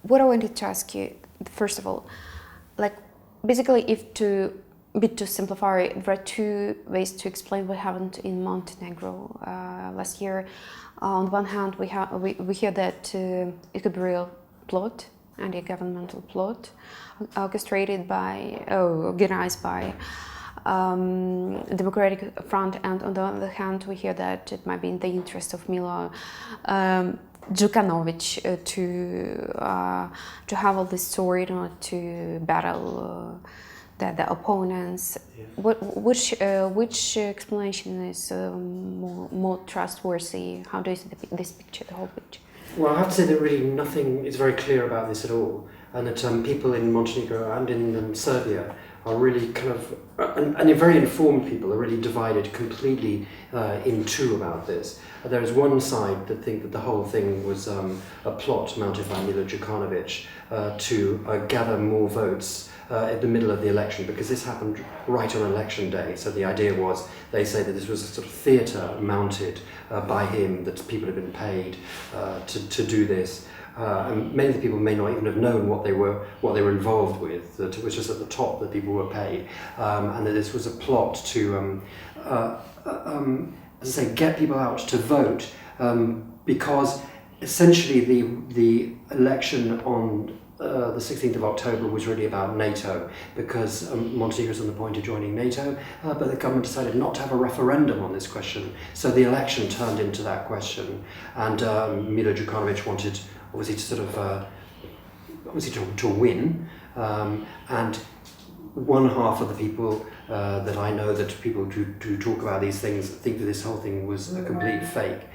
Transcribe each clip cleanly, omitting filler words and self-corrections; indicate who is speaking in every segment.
Speaker 1: what I wanted to ask you, first of all, like basically, to simplify, there are two ways to explain what happened in Montenegro last year. On one hand, we hear that it could be a real plot, anti-governmental plot, organized by Democratic Front, and on the other hand, we hear that it might be in the interest of Milo Djukanovic to have all this story in order to battle the opponents. Yeah. Which explanation is more trustworthy? How do you see this picture, the whole picture?
Speaker 2: Well, I have to say that really nothing is very clear about this at all, and that people in Montenegro and in Serbia are really kind of, and very informed people are really divided completely in two about this. There is one side that think that the whole thing was a plot mounted by Milo Djukanovic to gather more votes at the middle of the election, because this happened right on election day. So the idea was, they say that this was a sort of theatre mounted by him, that people had been paid to do this. And many of the people may not even have known what they were involved with, that it was just at the top that people were paid, and that this was a plot to, as I say, get people out to vote, because essentially the election on the 16th of October was really about NATO, because Montenegro is on the point of joining NATO, but the government decided not to have a referendum on this question, so the election turned into that question, and Milo Djukanovic wanted obviously to sort of to win, and one half of the people that I know, that people who talk about these things, think that this whole thing was a complete fake.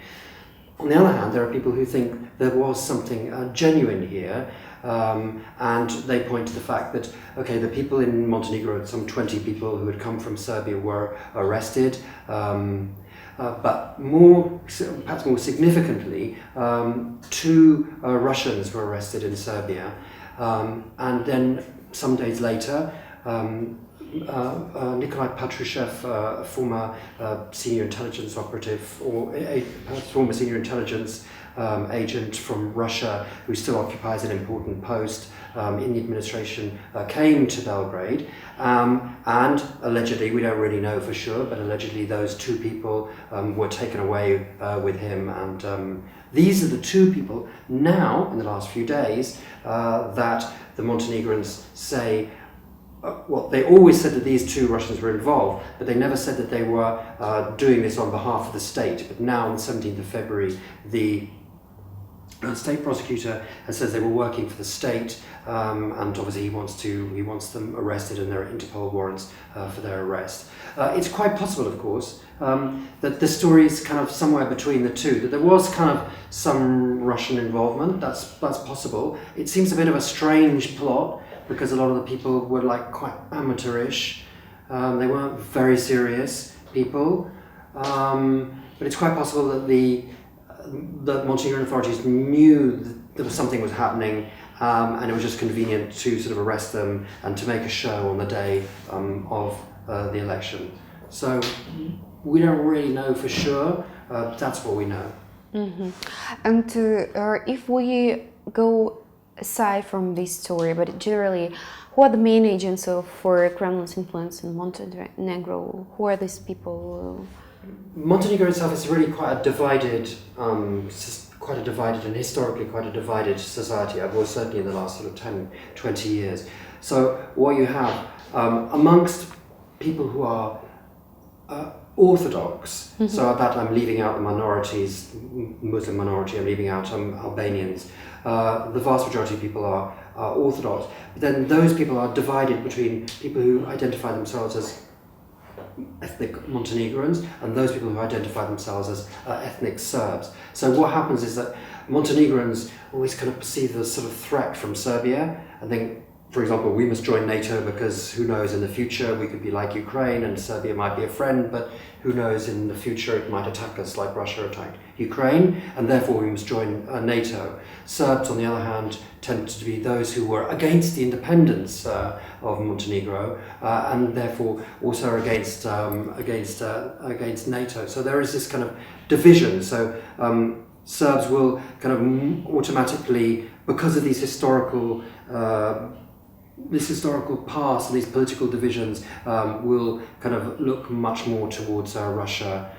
Speaker 2: On the other hand, there are people who think there was something genuine here, and they point to the fact that, okay, the people in Montenegro, some 20 people who had come from Serbia, were arrested, but perhaps more significantally, 2 Russians were arrested in Serbia, and then some days later, Nikolai Patrushev, a former senior intelligence operative, or a former senior intelligence agent from Russia, who still occupies an important post in the administration, came to Belgrade, and allegedly, we don't really know for sure, but allegedly those 2 people were taken away with him, and these are the 2 people now, in the last few days, that the Montenegrins say, well, they always said that these 2 Russians were involved, but they never said that they were doing this on behalf of the state. But now, on the 17th of February, the state prosecutor says they were working for the state, and obviously he wants them arrested, and there are Interpol warrants for their arrest. It's quite possible, of course, that the story is kind of somewhere between the two, that there was kind of some Russian involvement. That's possible. It seems a bit of a strange plot, because a lot of the people were like quite amateurish. They weren't very serious people, but it's quite possible that the Montenegrin authorities knew that something was happening, and it was just convenient to sort of arrest them and to make a show on the day of the election. So we don't really know for sure, but that's what we know.
Speaker 1: Mm-hmm. And if we go aside from this story, but generally, who are the main agents for Kremlin's influence in Montenegro? Who are these people?
Speaker 2: Montenegro itself is really quite a divided and historically quite a divided society, well, certainly in the last sort of 10, 20 years. So what you have amongst people who are Orthodox, mm-hmm. So that I'm leaving out the minorities, Muslim minority, I'm leaving out Albanians. The vast majority of people are Orthodox. But then those people are divided between people who identify themselves as ethnic Montenegrins and those people who identify themselves as ethnic Serbs. So what happens is that Montenegrins always kind of perceive the sort of threat from Serbia and think, for example, we must join NATO because who knows, in the future we could be like Ukraine and Serbia might be a friend, but who knows, in the future it might attack us like Russia attacked Ukraine, and therefore we must join NATO. Serbs, on the other hand, tend to be those who were against the independence of Montenegro, and therefore also against NATO. So there is this kind of division. So Serbs will kind of automatically, because of these historical past and these political divisions, will kind of look much more towards Russia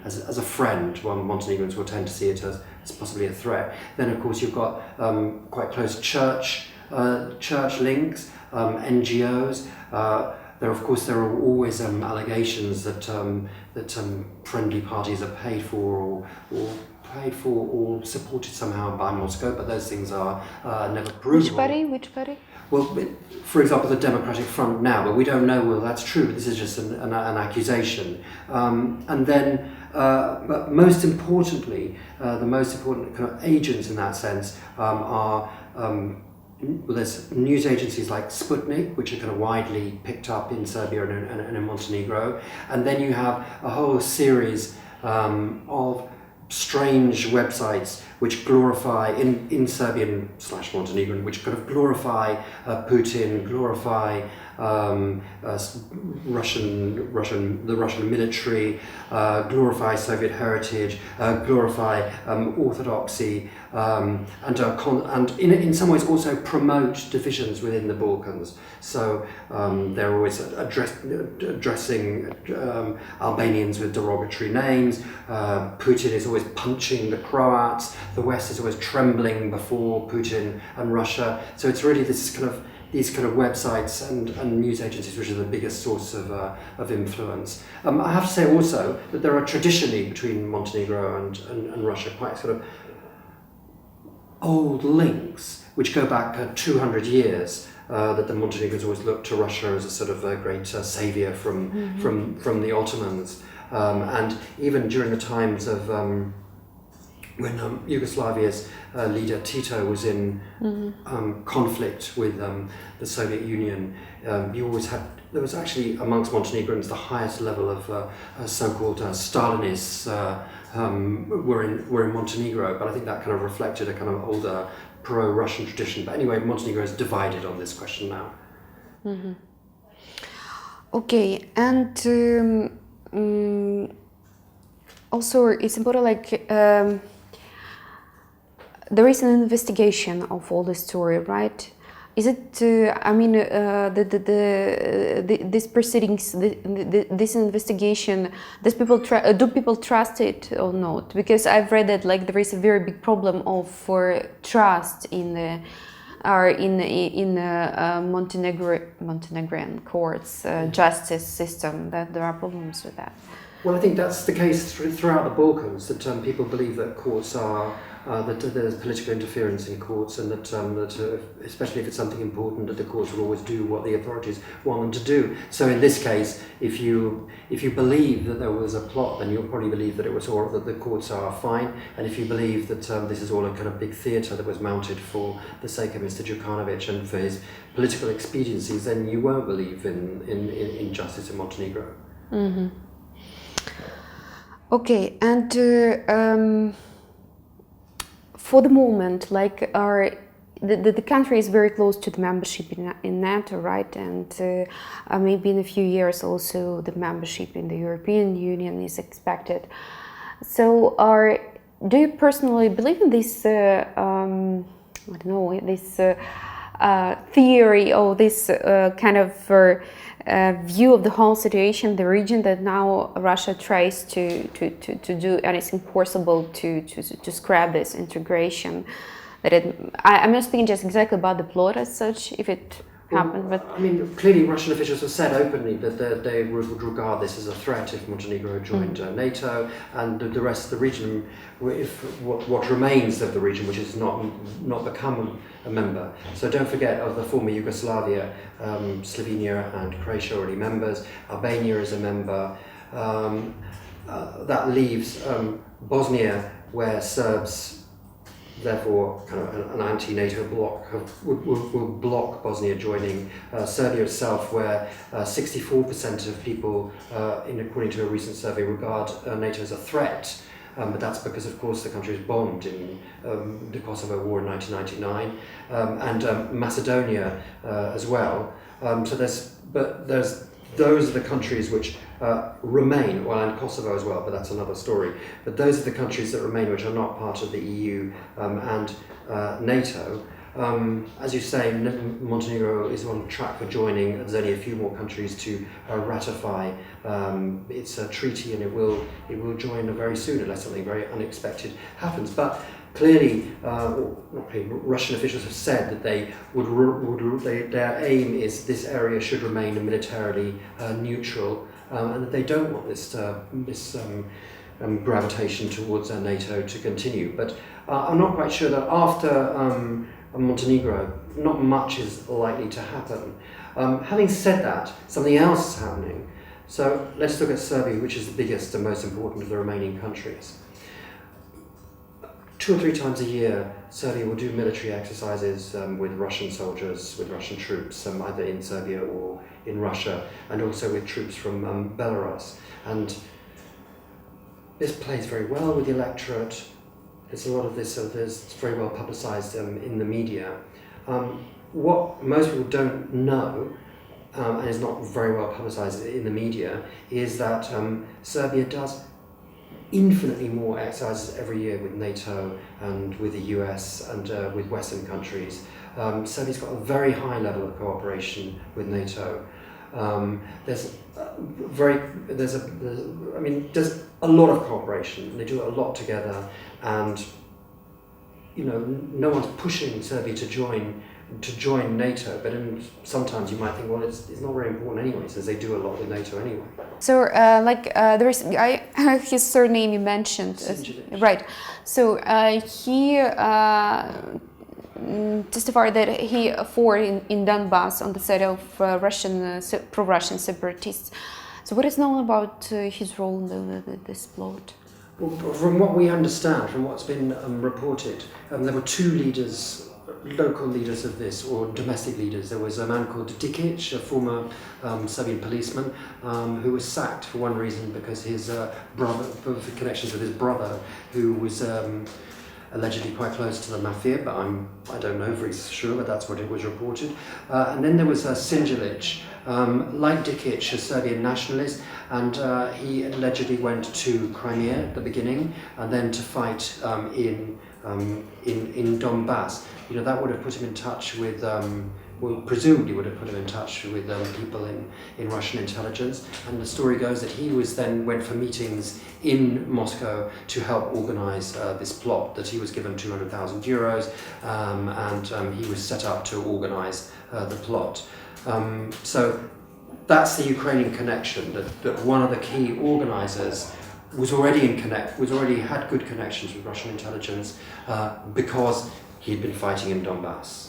Speaker 2: as a friend, while Montenegrins will tend to see it as possibly a threat. Then, of course, you've got quite close church links, NGOs. There are always allegations that friendly parties are paid for or supported somehow by Moscow, but those things are never proven.
Speaker 1: Which party?
Speaker 2: Well, for example, the Democratic Front now, but we don't know whether that's true. But this is just an accusation. But most importantly, the most important kind of agents in that sense are. There's news agencies like Sputnik, which are kind of widely picked up in Serbia and in Montenegro, and then you have a whole series of strange websites which glorify in Serbian / Montenegrin, which kind of glorify Putin, glorify the Russian military, glorify Soviet heritage, glorify orthodoxy, and in some ways also promote divisions within the Balkans. So they're always addressing Albanians with derogatory names. Putin is always punching the Croats. The West is always trembling before Putin and Russia. So it's really these kind of websites and news agencies which are the biggest source of influence. I have to say also that there are traditionally between Montenegro and Russia quite sort of old links which go back 200 years. That the Montenegrins always looked to Russia as a sort of a great saviour from the Ottomans, and even during the times of when Yugoslavia's leader Tito was in conflict with the Soviet Union, there was actually amongst Montenegrins the highest level of so-called Stalinists were in Montenegro, but I think that kind of reflected a kind of older pro-Russian tradition. But anyway, Montenegro is divided on this question now.
Speaker 1: Mm-hmm. Okay, and also it's important, there is an investigation of all the story, right? Is it? These proceedings, this investigation, do people trust it or not? Because I've read that there is a very big problem for trust in the Montenegrin courts, justice system. That there are problems with that.
Speaker 2: Well, I think that's the case throughout the Balkans, that people believe that courts are, that there's political interference in courts, and that especially if it's something important, that the courts will always do what the authorities want them to do. So in this case, if you believe that there was a plot, then you'll probably believe that that the courts are fine, and if you believe that this is all a kind of big theatre that was mounted for the sake of Mr. Djukanovic and for his political expediencies, then you won't believe in justice in Montenegro.
Speaker 1: Mm-hmm. Okay, and for the moment, the country is very close to the membership in NATO, right? And maybe in a few years also the membership in the European Union is expected. So, do you personally believe in this? This theory or this kind of view of the whole situation, the region, that now Russia tries to do anything possible to scrap this integration. I'm not speaking just exactly about the plot as such, if it happened, but
Speaker 2: I mean, clearly Russian officials have said openly that they would regard this as a threat if Montenegro joined NATO, and the rest of the region, if what remains of the region, which is not become a member. So don't forget of the former Yugoslavia, Slovenia and Croatia are already members. Albania is a member. That leaves Bosnia, where Serbs, therefore kind of an anti-NATO bloc, will block Bosnia joining. Serbia itself, where 64% of people, according to a recent survey, regard NATO as a threat. But that's because, of course, the country was bombed in the Kosovo War in 1999, and Macedonia as well. So there's those are the countries which remain, well, and Kosovo as well, but that's another story. But those are the countries that remain which are not part of the EU and NATO. As you say, Montenegro is on track for joining. There's only a few more countries to ratify its treaty, and it will join very soon unless something very unexpected happens. But clearly, Russian officials have said that they their aim is this area should remain militarily neutral, and that they don't want this gravitation towards NATO to continue. But I'm not quite sure that after Montenegro, not much is likely to happen. Having said that, something else is happening. So let's look at Serbia, which is the biggest and most important of the remaining countries. 2 or 3 times a year, Serbia will do military exercises with Russian soldiers, with Russian troops, either in Serbia or in Russia, and also with troops from Belarus. And this plays very well with the electorate. There's a lot of this, it's very well publicised in the media. What most people don't know, and is not very well publicised in the media, is that Serbia does infinitely more exercises every year with NATO and with the US and with Western countries. Serbia's got a very high level of cooperation with NATO. There's a lot of cooperation. They do a lot together, and no one's pushing Serbia to join NATO. But sometimes you might think, well, it's not very important anyway, since they do a lot with NATO anyway.
Speaker 1: So, there's his surname you mentioned, right? So he testified that he fought in Donbass on the side of Russian pro-Russian separatists. So, what is known about his role in this plot?
Speaker 2: Well, from what we understand, from what's been reported, there were 2 leaders, local leaders of this, or domestic leaders. There was a man called Dikic, a former Serbian policeman, who was sacked for one reason, because his brother, for connections with his brother, who was allegedly quite close to the mafia, but I don't know for sure, but that's what it was reported. And then there was Sinjelic, like Dikic, a Serbian nationalist, and he allegedly went to Crimea at the beginning, and then to fight in Donbass. That would have put him in touch with, presumably would have put him in touch with people in Russian intelligence. And the story goes that he went for meetings in Moscow to help organise this plot, that he was given €200,000 and he was set up to organise the plot. So that's the Ukrainian connection, that one of the key organisers was already had good connections with Russian intelligence because he'd been fighting in Donbass.